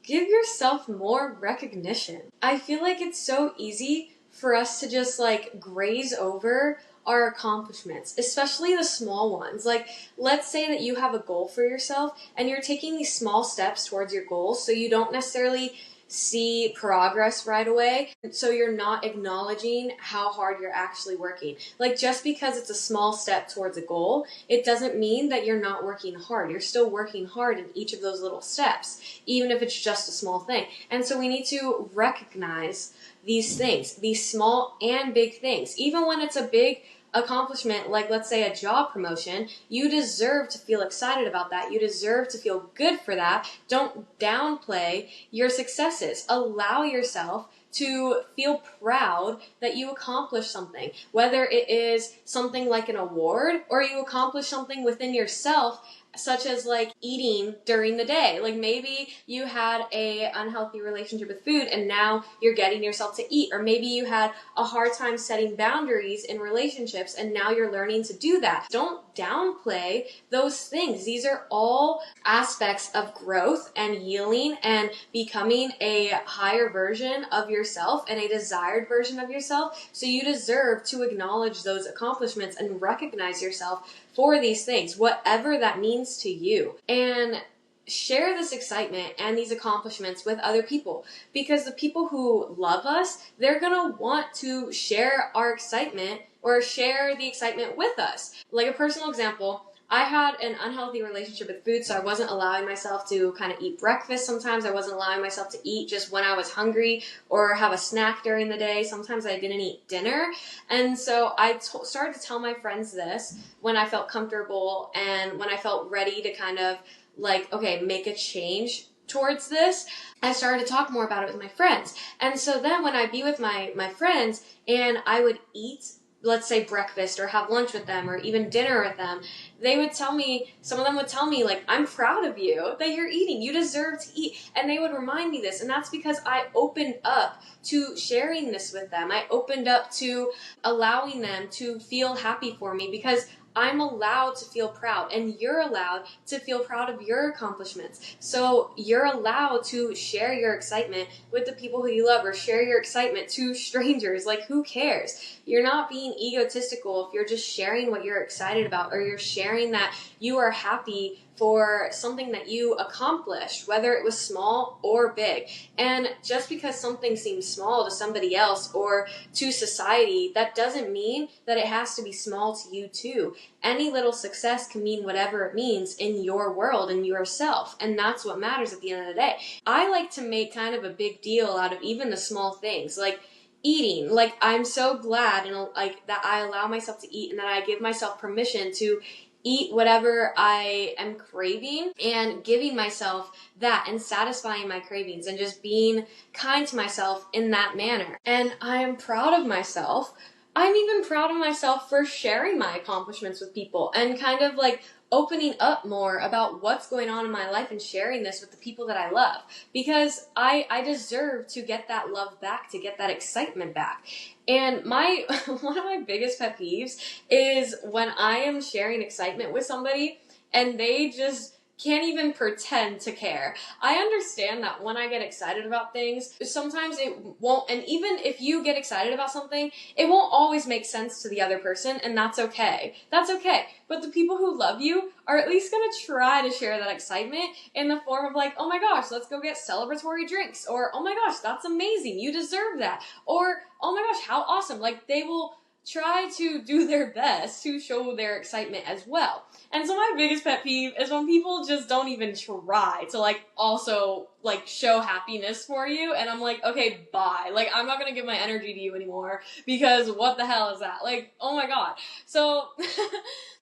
give yourself more recognition. I feel like it's so easy for us to just like graze over our accomplishments, especially the small ones. Like, let's say that you have a goal for yourself and you're taking these small steps towards your goal, so you don't necessarily see progress right away. So you're not acknowledging how hard you're actually working. Like, just because it's a small step towards a goal, it doesn't mean that you're not working hard. You're still working hard in each of those little steps, even if it's just a small thing. And so we need to recognize these things, these small and big things. Even when it's a big accomplishment, like let's say a job promotion, you deserve to feel excited about that. You deserve to feel good for that. Don't downplay your successes. Allow yourself to feel proud that you accomplished something, whether it is something like an award or you accomplish something within yourself, such as like eating during the day. Like, maybe you had a unhealthy relationship with food and now you're getting yourself to eat. Or maybe you had a hard time setting boundaries in relationships and now you're learning to do that. Don't downplay those things. These are all aspects of growth and healing and becoming a higher version of yourself and a desired version of yourself. So you deserve to acknowledge those accomplishments and recognize yourself for these things, whatever that means to you. And share this excitement and these accomplishments with other people, because the people who love us, they're gonna want to share our excitement or share the excitement with us. Like a personal example, I had an unhealthy relationship with food, so I wasn't allowing myself to kind of eat breakfast sometimes. I wasn't allowing myself to eat just when I was hungry or have a snack during the day. Sometimes I didn't eat dinner. And so I started to tell my friends this when I felt comfortable and when I felt ready to kind of like, okay, make a change towards this. I started to talk more about it with my friends. And so then when I'd be with my friends and I would eat, let's say breakfast or have lunch with them or even dinner with them, they would tell me, some of them would tell me like, I'm proud of you that you're eating. You deserve to eat. And they would remind me this. And that's because I opened up to sharing this with them. I opened up to allowing them to feel happy for me, because I'm allowed to feel proud and you're allowed to feel proud of your accomplishments. So you're allowed to share your excitement with the people who you love or share your excitement to strangers. Like, who cares? You're not being egotistical if you're just sharing what you're excited about, or you're sharing that you are happy for something that you accomplished, whether it was small or big. And just because something seems small to somebody else or to society, that doesn't mean that it has to be small to you too. Any little success can mean whatever it means in your world and yourself. And that's what matters at the end of the day. I like to make kind of a big deal out of even the small things, like eating. Like, I'm so glad and like that I allow myself to eat and that I give myself permission to eat whatever I am craving, and giving myself that and satisfying my cravings and just being kind to myself in that manner. And I am proud of myself. I'm even proud of myself for sharing my accomplishments with people and kind of like opening up more about what's going on in my life and sharing this with the people that I love, because I deserve to get that love back, to get that excitement back. And one of my biggest pet peeves is when I am sharing excitement with somebody and they just can't even pretend to care. I understand that when I get excited about things, sometimes it won't, and even if you get excited about something, it won't always make sense to the other person, and that's okay. That's okay. But the people who love you are at least gonna try to share that excitement in the form of like, oh my gosh, let's go get celebratory drinks, or oh my gosh, that's amazing, you deserve that, or oh my gosh, how awesome. Like, they will try to do their best to show their excitement as well. And so my biggest pet peeve is when people just don't even try to like also like show happiness for you. And I'm like, okay, bye. Like, I'm not gonna give my energy to you anymore, because what the hell is that? Like, oh my god. So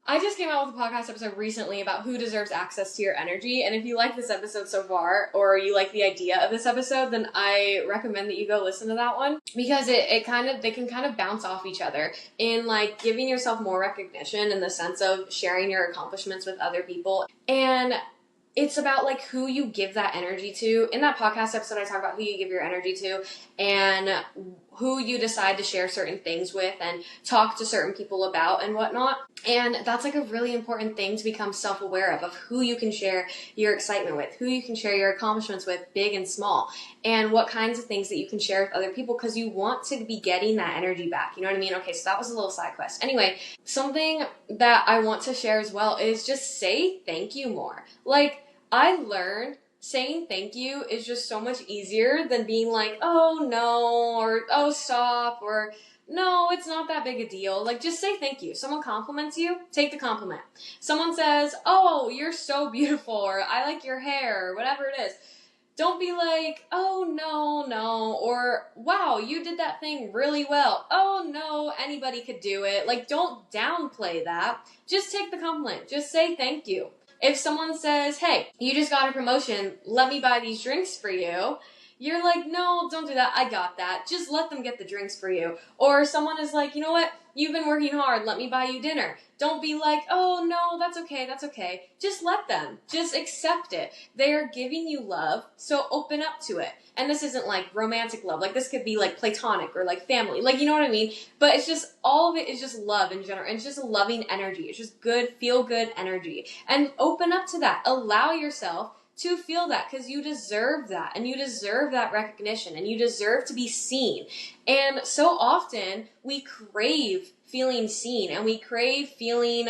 I just came out with a podcast episode recently about who deserves access to your energy. And if you like this episode so far, or you like the idea of this episode, then I recommend that you go listen to that one, because they can kind of bounce off each other in like giving yourself more recognition in the sense of sharing your accomplishments with other people. And it's about like who you give that energy to. In that podcast episode, I talk about who you give your energy to and who you decide to share certain things with and talk to certain people about and whatnot. And that's like a really important thing to become self-aware of who you can share your excitement with, who you can share your accomplishments with, big and small, and what kinds of things that you can share with other people, because you want to be getting that energy back. You know what I mean? Okay, so that was a little side quest. Anyway, something that I want to share as well is just say thank you more. Like, I learned saying thank you is just so much easier than being like, oh no, or oh stop, or no, it's not that big a deal. Like, just say thank you. Someone compliments you, take the compliment. Someone says, oh, you're so beautiful, or I like your hair, or whatever it is. Don't be like, oh no, or wow, you did that thing really well. Oh no, anybody could do it. Like, don't downplay that. Just take the compliment. Just say thank you. If someone says, hey, you just got a promotion, let me buy these drinks for you, you're like, no, don't do that. I got that. Just let them get the drinks for you. Or someone is like, you know what? You've been working hard. Let me buy you dinner. Don't be like, oh, no, that's okay. Just let them. Just accept it. They are giving you love, so open up to it. And this isn't like romantic love. Like, this could be like platonic or like family. Like, you know what I mean? But it's just, all of it is just love in general. And it's just a loving energy. It's just good, feel good energy. And open up to that. Allow yourself to feel that, because you deserve that, and you deserve that recognition, and you deserve to be seen. And so often we crave feeling seen, and we crave feeling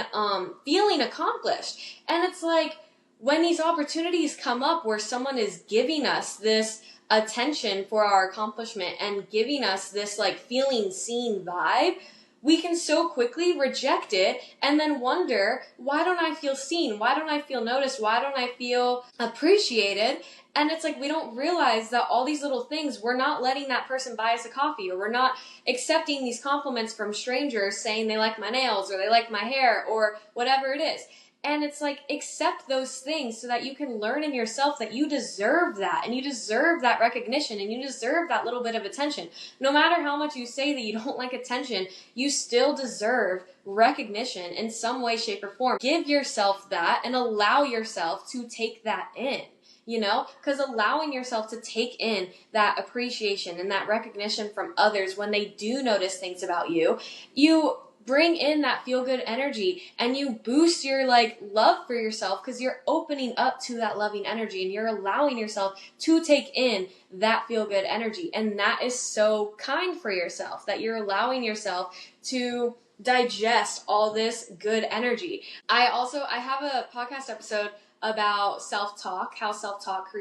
accomplished. And it's like, when these opportunities come up where someone is giving us this attention for our accomplishment and giving us this like feeling seen vibe, we can so quickly reject it and then wonder, why don't I feel seen? Why don't I feel noticed? Why don't I feel appreciated? And it's like, we don't realize that all these little things, we're not letting that person buy us a coffee, or we're not accepting these compliments from strangers saying they like my nails or they like my hair or whatever it is. And it's like, accept those things so that you can learn in yourself that you deserve that, and you deserve that recognition, and you deserve that little bit of attention. No matter how much you say that you don't like attention, you still deserve recognition in some way, shape, or form. Give yourself that and allow yourself to take that in. You know, because allowing yourself to take in that appreciation and that recognition from others when they do notice things about you, you bring in that feel good energy, and you boost your like love for yourself, because you're opening up to that loving energy, and you're allowing yourself to take in that feel good energy. And that is so kind for yourself, that you're allowing yourself to digest all this good energy. I have a podcast episode about self-talk, how self-talk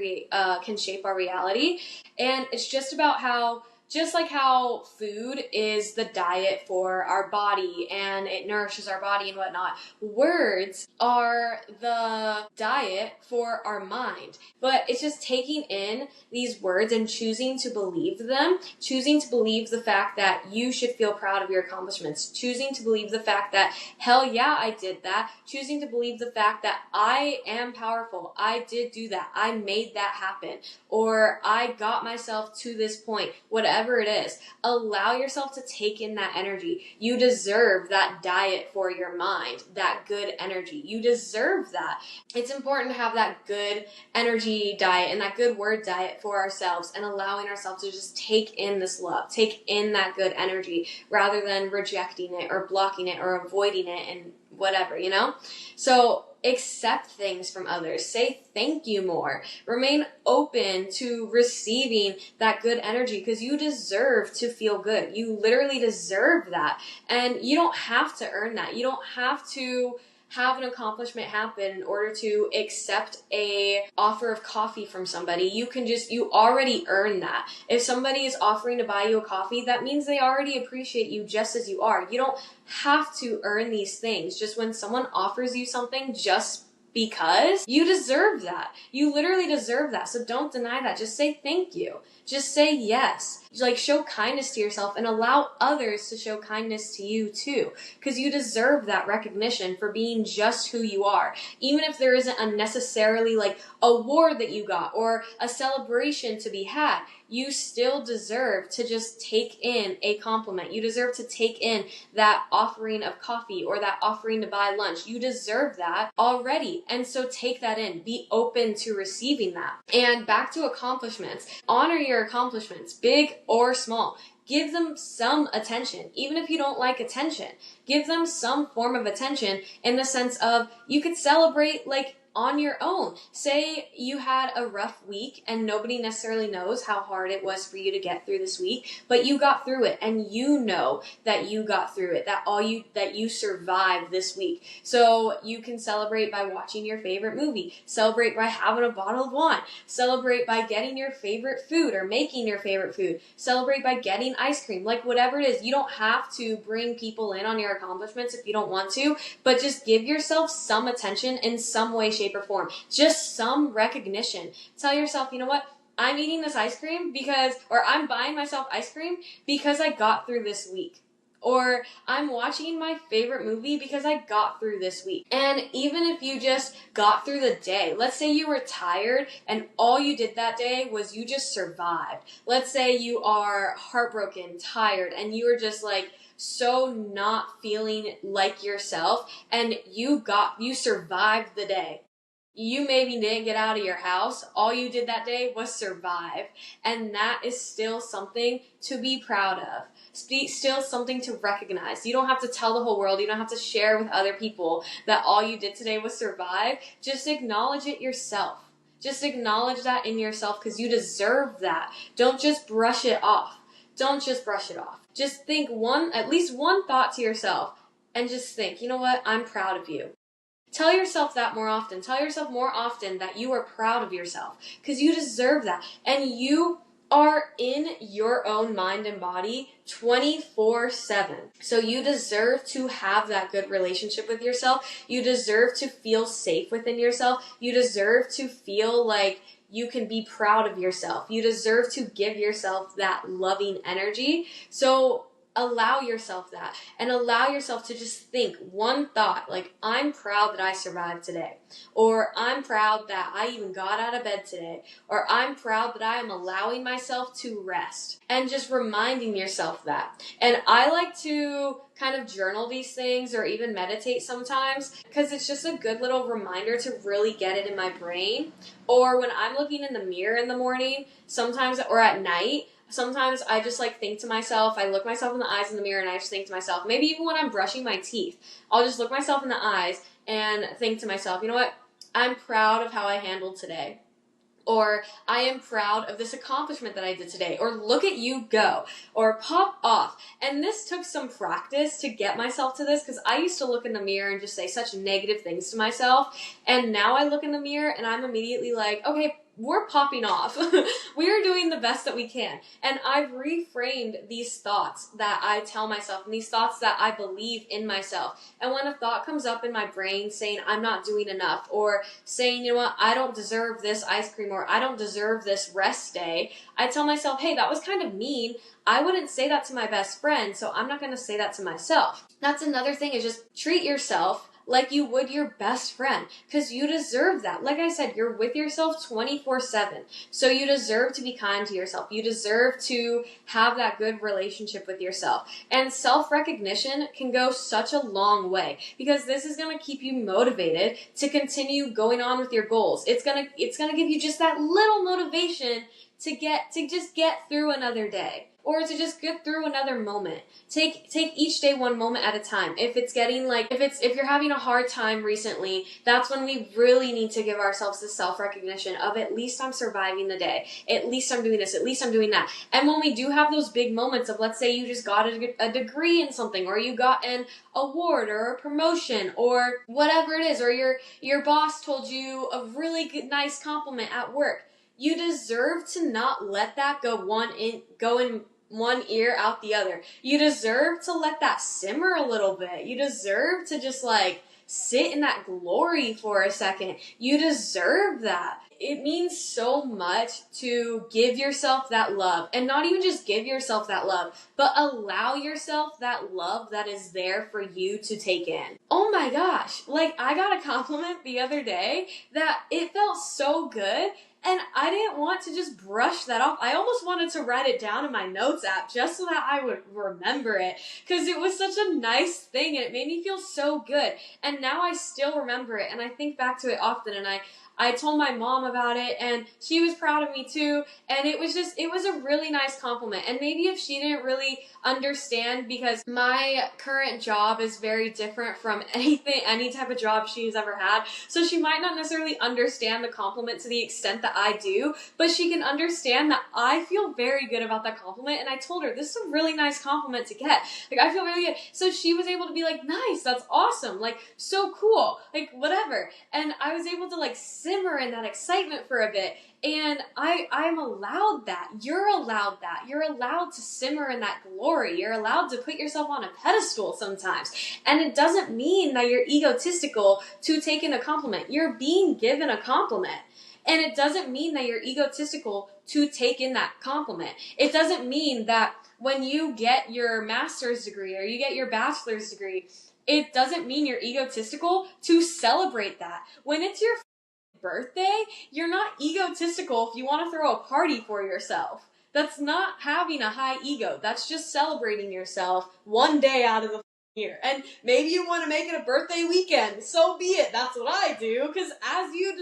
can shape our reality. And it's just about how, just like how food is the diet for our body and it nourishes our body and whatnot, words are the diet for our mind. But it's just taking in these words and choosing to believe them, choosing to believe the fact that you should feel proud of your accomplishments, choosing to believe the fact that, hell yeah, I did that, choosing to believe the fact that I am powerful, I did do that, I made that happen, or I got myself to this point, whatever it is. Allow yourself to take in that energy. You deserve that diet for your mind, that good energy. You deserve that. It's important to have that good energy diet and that good word diet for ourselves, and allowing ourselves to just take in this love, take in that good energy, rather than rejecting it or blocking it or avoiding it and whatever, you know? So accept things from others. Say thank you more. Remain open to receiving that good energy, because you deserve to feel good. You literally deserve that. And you don't have to earn that. You don't have to have an accomplishment happen in order to accept a offer of coffee from somebody. You already earn that. If somebody is offering to buy you a coffee, that means they already appreciate you just as you are. You don't have to earn these things. Just when someone offers you something just because, you deserve that. You literally deserve that. So don't deny that. Just say thank you. Just say yes. Like, show kindness to yourself and allow others to show kindness to you too. Because you deserve that recognition for being just who you are. Even if there isn't a necessarily like award that you got or a celebration to be had, you still deserve to just take in a compliment. You deserve to take in that offering of coffee or that offering to buy lunch. You deserve that already. And so take that in. Be open to receiving that. And back to accomplishments. Honor your accomplishments, big or small. give them some attention. Even if you don't like attention, give them some form of attention in the sense of you could celebrate like on your own. Say you had a rough week and nobody necessarily knows how hard it was for you to get through this week, but you got through it and you know that you got through it, that you survived this week. So you can celebrate by watching your favorite movie, celebrate by having a bottle of wine, celebrate by getting your favorite food or making your favorite food, celebrate by getting ice cream, like whatever it is. You don't have to bring people in on your accomplishments if you don't want to, but just give yourself some attention in some way, shape, or form. Just some recognition. Tell yourself, you know what? I'm eating this ice cream or I'm buying myself ice cream because I got through this week. Or I'm watching my favorite movie because I got through this week. And even if you just got through the day, let's say you were tired and all you did that day was you just survived. Let's say you are heartbroken, tired, and you were just like so not feeling like yourself and you survived the day. You maybe didn't get out of your house. All you did that day was survive. And that is still something to be proud of. Still something to recognize. You don't have to tell the whole world. You don't have to share with other people that all you did today was survive. Just acknowledge it yourself. Just acknowledge that in yourself because you deserve that. Don't just brush it off. Don't just brush it off. Just think at least one thought to yourself and just think, you know what? I'm proud of you. Tell yourself that more often. Tell yourself more often that you are proud of yourself because you deserve that. And you are in your own mind and body 24/7. So you deserve to have that good relationship with yourself. You deserve to feel safe within yourself. You deserve to feel like you can be proud of yourself. You deserve to give yourself that loving energy. So allow yourself that and allow yourself to just think one thought like, I'm proud that I survived today, or I'm proud that I even got out of bed today, or I'm proud that I am allowing myself to rest, and just reminding yourself that. And I like to kind of journal these things or even meditate sometimes because it's just a good little reminder to really get it in my brain. Or when I'm looking in the mirror in the morning sometimes, or at night, sometimes I just like think to myself, I look myself in the eyes in the mirror and I just think to myself, maybe even when I'm brushing my teeth, I'll just look myself in the eyes and think to myself, you know what? I'm proud of how I handled today. Or I am proud of this accomplishment that I did today. Or look at you go. Or pop off. And this took some practice to get myself to this because I used to look in the mirror and just say such negative things to myself. And now I look in the mirror and I'm immediately like, okay, we're popping off. We are doing the best that we can. And I've reframed these thoughts that I tell myself and these thoughts that I believe in myself. And when a thought comes up in my brain saying I'm not doing enough, or saying, you know what, I don't deserve this ice cream, or I don't deserve this rest day, I tell myself, hey, that was kind of mean. I wouldn't say that to my best friend, so I'm not going to say that to myself. That's another thing, is just treat yourself like you would your best friend, because you deserve that. Like I said, you're with yourself 24/7, so you deserve to be kind to yourself. You deserve to have that good relationship with yourself. And self-recognition can go such a long way, because this is going to keep you motivated to continue going on with your goals. It's going to give you just that little motivation to just get through another day, or to just get through another moment. Take each day one moment at a time. If you're having a hard time recently, that's when we really need to give ourselves the self-recognition of, at least I'm surviving the day. At least I'm doing this. At least I'm doing that. And when we do have those big moments of, let's say you just got a degree in something, or you got an award or a promotion or whatever it is, or your boss told you a really good, nice compliment at work, you deserve to not let that go in one ear out the other. You deserve to let that simmer a little bit. You deserve to just sit in that glory for a second. You deserve that. It means so much to give yourself that love, and not even just give yourself that love, but allow yourself that love that is there for you to take in. Oh my gosh, I got a compliment the other day that it felt so good. And I didn't want to just brush that off. I almost wanted to write it down in my notes app just so that I would remember it, because it was such a nice thing and it made me feel so good. And now I still remember it and I think back to it often, and I told my mom about it and she was proud of me too. And it was a really nice compliment. And maybe if she didn't really understand, because my current job is very different from any type of job she's ever had. So she might not necessarily understand the compliment to the extent that I do, but she can understand that I feel very good about that compliment. And I told her, this is a really nice compliment to get. Like, I feel really good. So she was able to be like, nice, that's awesome. Like, so cool. Like, whatever. And I was able to like simmer in that excitement for a bit. And I'm allowed that. You're allowed that. You're allowed to simmer in that glory. You're allowed to put yourself on a pedestal sometimes. And it doesn't mean that you're egotistical to take in a compliment. You're being given a compliment. And it doesn't mean that you're egotistical to take in that compliment. It doesn't mean that when you get your master's degree or you get your bachelor's degree, it doesn't mean you're egotistical to celebrate that. When it's your birthday, you're not egotistical if you want to throw a party for yourself. That's not having a high ego. That's just celebrating yourself one day out of the year. And maybe you want to make it a birthday weekend. So be it. That's what I do, because as you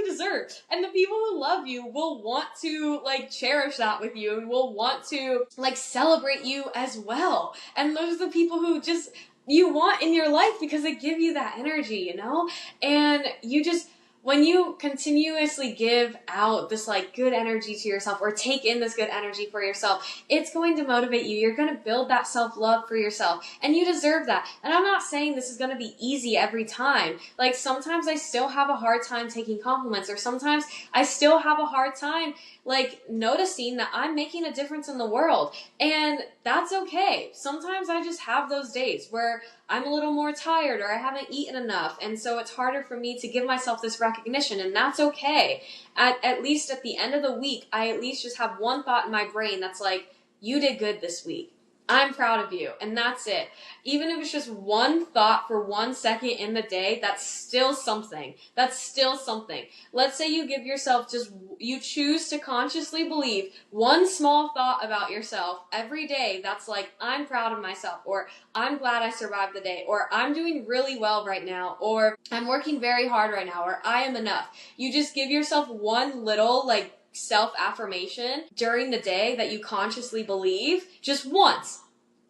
deserve. And the people who love you will want to like cherish that with you and will want to like celebrate you as well. And those are the people who just you want in your life because they give you that energy, you know? And you just, when you continuously give out this like good energy to yourself or take in this good energy for yourself, it's going to motivate you. You're going to build that self-love for yourself and you deserve that. And I'm not saying this is going to be easy every time. Like sometimes I still have a hard time taking compliments, or sometimes I still have a hard time like noticing that I'm making a difference in the world. And that's okay. Sometimes I just have those days where I'm a little more tired or I haven't eaten enough. And so it's harder for me to give myself this recognition, and that's okay. At least at the end of the week, I at least just have one thought in my brain that's like, you did good this week. I'm proud of you. And that's it. Even if it's just one thought for 1 second in the day, that's still something. That's still something. Let's say you give yourself you choose to consciously believe one small thought about yourself every day that's like, I'm proud of myself, or I'm glad I survived the day, or I'm doing really well right now, or I'm working very hard right now, or I am enough. You just give yourself one little like self-affirmation during the day that you consciously believe, just once,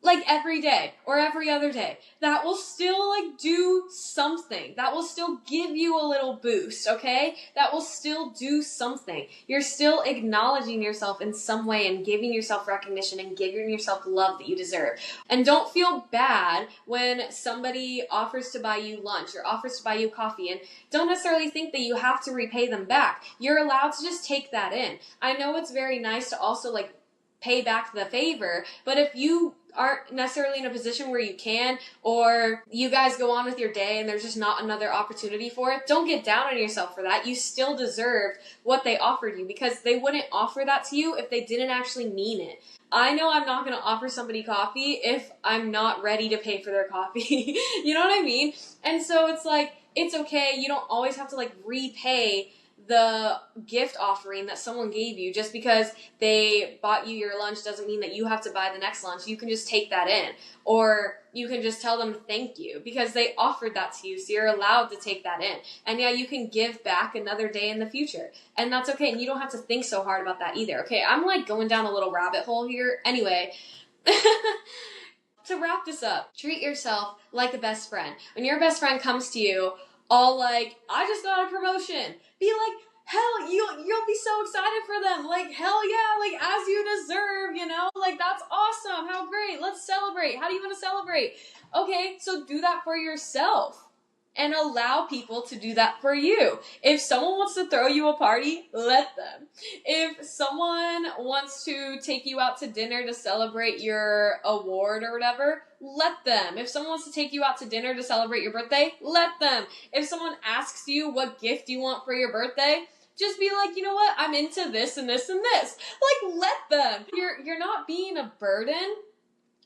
like every day or every other day, that will still like do something. That will still give you a little boost, okay? That will still do something. You're still acknowledging yourself in some way and giving yourself recognition and giving yourself love that you deserve. And don't feel bad when somebody offers to buy you lunch or offers to buy you coffee, and don't necessarily think that you have to repay them back. You're allowed to just take that in. I know it's very nice to also like pay back the favor, but if you aren't necessarily in a position where you can, or you guys go on with your day and there's just not another opportunity for it, don't get down on yourself for that. You still deserved what they offered you, because they wouldn't offer that to you if they didn't actually mean it. I know I'm not going to offer somebody coffee if I'm not ready to pay for their coffee. You know what I mean? And so it's like, it's okay. You don't always have to like repay the gift offering that someone gave you. Just because they bought you your lunch doesn't mean that you have to buy the next lunch. You can just take that in, or you can just tell them thank you because they offered that to you, so you're allowed to take that in. And yeah, you can give back another day in the future, and that's okay, and you don't have to think so hard about that either. Okay, I'm like going down a little rabbit hole here. Anyway, to wrap this up, treat yourself like a best friend. When your best friend comes to you all like, I just got a promotion, be like, hell, you'll be so excited for them. Like, hell yeah, like, as you deserve, you know? Like, that's awesome. How great. Let's celebrate. How do you want to celebrate? Okay, so do that for yourself. And allow people to do that for you. If someone wants to throw you a party, let them. If someone wants to take you out to dinner to celebrate your award or whatever, let them. If someone wants to take you out to dinner to celebrate your birthday, let them. If someone asks you what gift you want for your birthday, just be like, you know what? I'm into this and this and this. Like, let them. You're not being a burden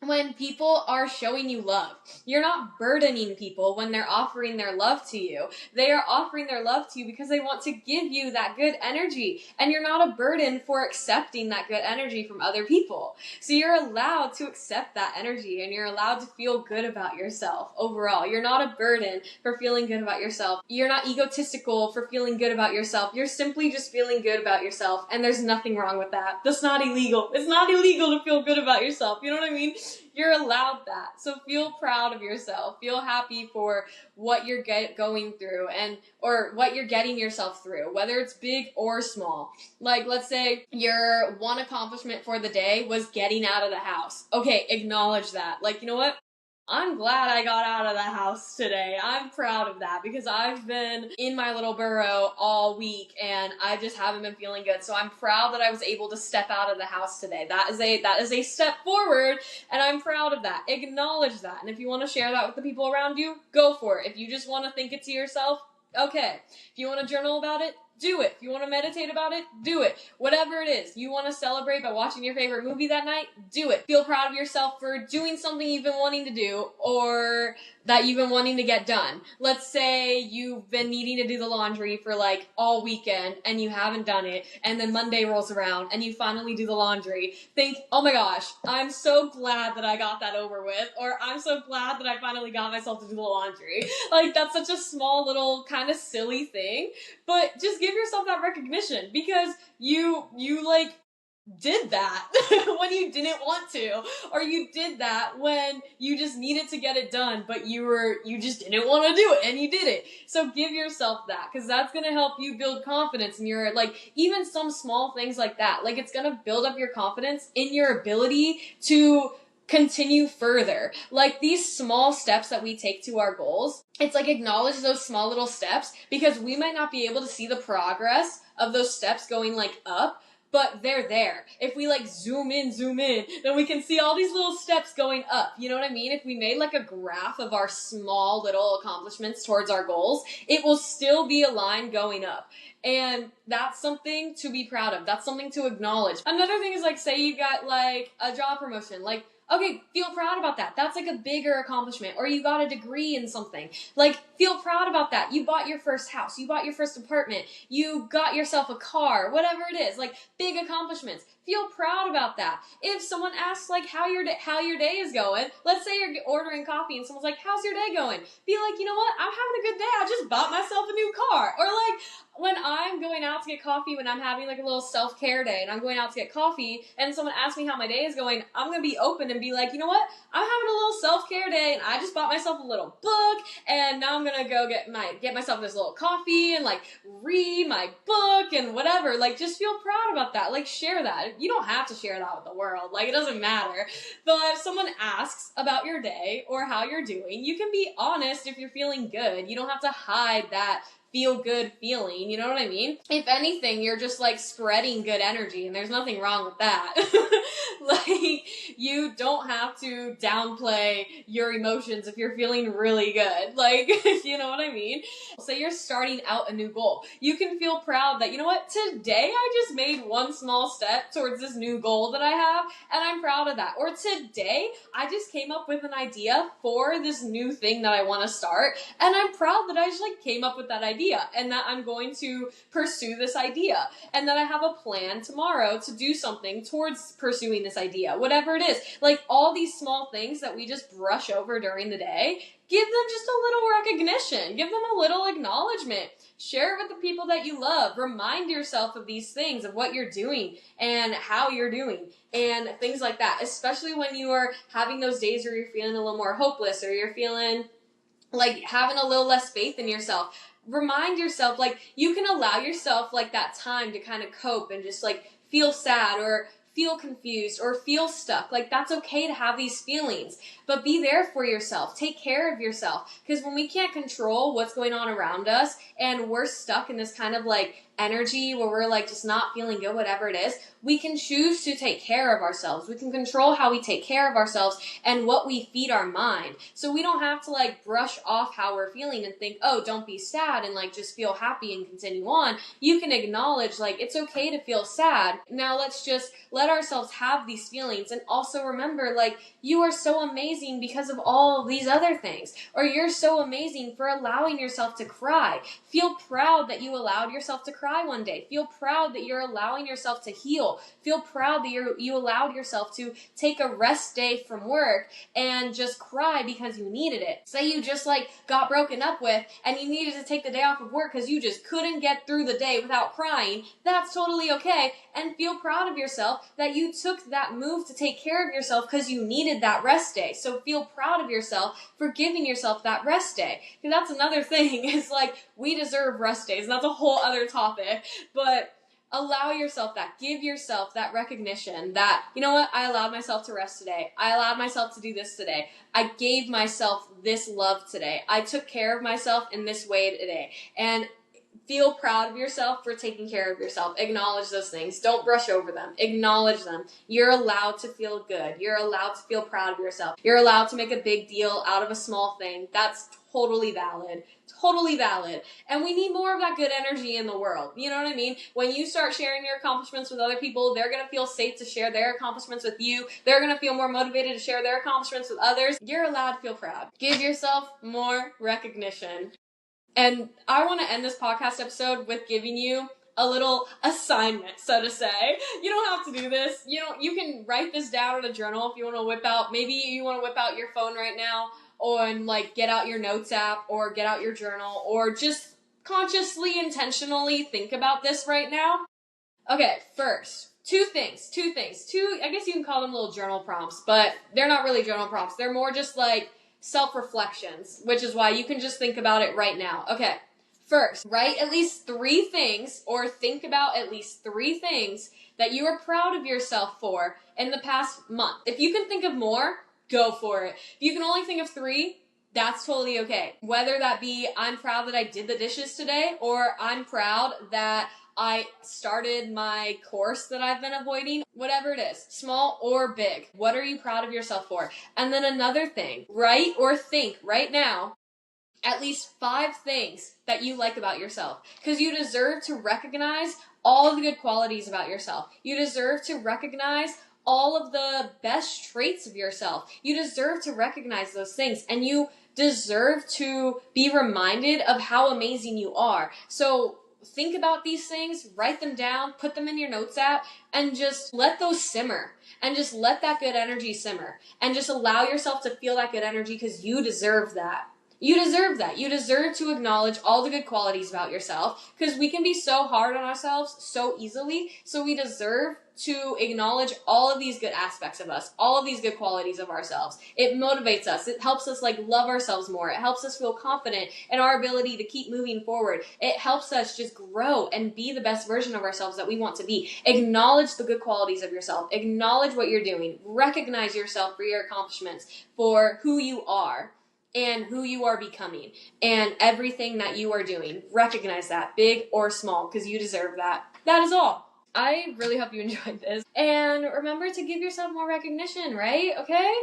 when people are showing you love. You're not burdening people when they're offering their love to you. They are offering their love to you because they want to give you that good energy, and you're not a burden for accepting that good energy from other people. So you're allowed to accept that energy, and you're allowed to feel good about yourself overall. You're not a burden for feeling good about yourself. You're not egotistical for feeling good about yourself. You're simply just feeling good about yourself, and there's nothing wrong with that. That's not illegal. It's not illegal to feel good about yourself. You know what I mean? You're allowed that. So feel proud of yourself. Feel happy for what you're going through, and or what you're getting yourself through, whether it's big or small. Like, let's say your one accomplishment for the day was getting out of the house. Okay, acknowledge that. Like, you know what? I'm glad I got out of the house today. I'm proud of that because I've been in my little burrow all week and I just haven't been feeling good. So I'm proud that I was able to step out of the house today. That is a step forward, and I'm proud of that. Acknowledge that. And if you want to share that with the people around you, go for it. If you just want to think it to yourself, okay. If you want to journal about it, do it. If you want to meditate about it, do it. Whatever it is, you want to celebrate by watching your favorite movie that night, do it. Feel proud of yourself for doing something you've been wanting to do or that you've been wanting to get done. Let's say you've been needing to do the laundry for like all weekend and you haven't done it, and then Monday rolls around and you finally do the laundry. Think, oh my gosh, I'm so glad that I got that over with, or I'm so glad that I finally got myself to do the laundry. Like, that's such a small little kind of silly thing, but just give yourself that recognition because you like did that when you didn't want to, or you did that when you just needed to get it done, but you just didn't want to do it and you did it. So give yourself that, because that's going to help you build confidence in your, like, even some small things like that. Like, it's going to build up your confidence in your ability to continue further. Like, these small steps that we take to our goals, it's like, acknowledge those small little steps, because we might not be able to see the progress of those steps going like up, but they're there. If we like zoom in, then we can see all these little steps going up. You know what I mean? If we made like a graph of our small little accomplishments towards our goals, it will still be a line going up. And that's something to be proud of. That's something to acknowledge. Another thing is, like, say you got like a job promotion. Like, okay, feel proud about that. That's like a bigger accomplishment. Or you got a degree in something. Like, feel proud about that. You bought your first house. You bought your first apartment. You got yourself a car. Whatever it is. Like, big accomplishments. Feel proud about that. If someone asks, like, how your day is going, let's say you're ordering coffee and someone's like, how's your day going? Be like, you know what? I'm having a good day. I just bought myself a new car. Or like, when I'm going out to get coffee, when I'm having like a little self-care day and I'm going out to get coffee and someone asks me how my day is going, I'm going to be open and be like, you know what? I'm having a little self-care day and I just bought myself a little book and now I'm going to go get myself this little coffee and like read my book and whatever. Like, just feel proud about that. Like, share that. You don't have to share that with the world. Like, it doesn't matter. But if someone asks about your day or how you're doing, you can be honest if you're feeling good. You don't have to hide that feel good feeling, you know what I mean? If anything, you're just like spreading good energy, and there's nothing wrong with that. Like, you don't have to downplay your emotions if you're feeling really good. Like, you know what I mean? Say you're starting out a new goal. You can feel proud that, you know what, today I just made one small step towards this new goal that I have, and I'm proud of that. Or today I just came up with an idea for this new thing that I want to start, and I'm proud that I just like came up with that idea. And that I'm going to pursue this idea, and that I have a plan tomorrow to do something towards pursuing this idea, whatever it is. Like, all these small things that we just brush over during the day, give them just a little recognition, give them a little acknowledgement, share it with the people that you love, remind yourself of these things, of what you're doing and how you're doing and things like that, especially when you are having those days where you're feeling a little more hopeless or you're feeling like having a little less faith in yourself. Remind yourself, like, you can allow yourself like that time to kind of cope and just like feel sad or feel confused or feel stuck. Like, that's okay to have these feelings, but be there for yourself. Take care of yourself, because when we can't control what's going on around us and we're stuck in this kind of like energy where we're like just not feeling good, whatever it is, we can choose to take care of ourselves. We can control how we take care of ourselves and what we feed our mind. So we don't have to like brush off how we're feeling and think, oh, don't be sad, and like just feel happy and continue on. You can acknowledge like it's okay to feel sad. Now let's just let ourselves have these feelings, and also remember like you are so amazing because of all of these other things, or you're so amazing for allowing yourself to cry. Feel proud that you allowed yourself to cry one day. Feel proud that you're allowing yourself to heal. Feel proud that you allowed yourself to take a rest day from work and just cry because you needed it. Say you just like got broken up with and you needed to take the day off of work because you just couldn't get through the day without crying. That's totally okay, and feel proud of yourself that you took that move to take care of yourself because you needed that rest day. So feel proud of yourself for giving yourself that rest day. Because that's another thing, is like we deserve rest days, and that's a whole other topic. But allow yourself that. Give yourself that recognition that, you know what, I allowed myself to rest today. I allowed myself to do this today. I gave myself this love today. I took care of myself in this way today. And feel proud of yourself for taking care of yourself. Acknowledge those things. Don't brush over them. Acknowledge them. You're allowed to feel good. You're allowed to feel proud of yourself. You're allowed to make a big deal out of a small thing. That's totally valid. Totally valid. And we need more of that good energy in the world. You know what I mean? When you start sharing your accomplishments with other people, they're going to feel safe to share their accomplishments with you. They're going to feel more motivated to share their accomplishments with others. You're allowed to feel proud. Give yourself more recognition. And I want to end this podcast episode with giving you a little assignment, so to say. You don't have to do this. You can write this down in a journal if you want to maybe you want to whip out your phone right now, and like get out your notes app, or get out your journal, or just consciously, intentionally think about this right now. Okay, first, two things. I guess you can call them little journal prompts, but they're not really journal prompts. They're more just like self-reflections, which is why you can just think about it right now. Okay, first, write at least 3 things, or think about at least 3 things that you are proud of yourself for in the past month. If you can think of more, go for it. If you can only think of 3, that's totally okay. Whether that be, I'm proud that I did the dishes today, or I'm proud that I started my course that I've been avoiding. Whatever it is, small or big. What are you proud of yourself for? And then another thing, write or think right now at least 5 things that you like about yourself. Because you deserve to recognize all of the good qualities about yourself. You deserve to recognize all of the best traits of yourself. You deserve to recognize those things, and you deserve to be reminded of how amazing you are. So think about these things, write them down, put them in your notes app, and just let those simmer. And just let that good energy simmer. And just allow yourself to feel that good energy, because you deserve that. You deserve that. You deserve to acknowledge all the good qualities about yourself, because we can be so hard on ourselves so easily. So we deserve to acknowledge all of these good aspects of us, all of these good qualities of ourselves. It motivates us. It helps us like love ourselves more. It helps us feel confident in our ability to keep moving forward. It helps us just grow and be the best version of ourselves that we want to be. Acknowledge the good qualities of yourself. Acknowledge what you're doing. Recognize yourself for your accomplishments, for who you are and who you are becoming, and everything that you are doing. Recognize that, big or small, because you deserve that. That is all. I really hope you enjoyed this. And remember to give yourself more recognition, right? Okay?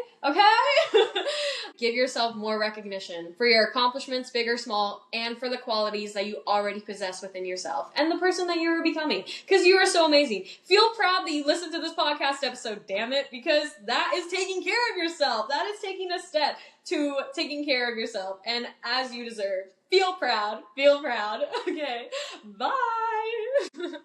Give yourself more recognition for your accomplishments, big or small, and for the qualities that you already possess within yourself and the person that you are becoming, because you are so amazing. Feel proud that you listened to this podcast episode, damn it, because that is taking care of yourself. That is taking a step to taking care of yourself, and as you deserve. Feel proud. Okay, bye.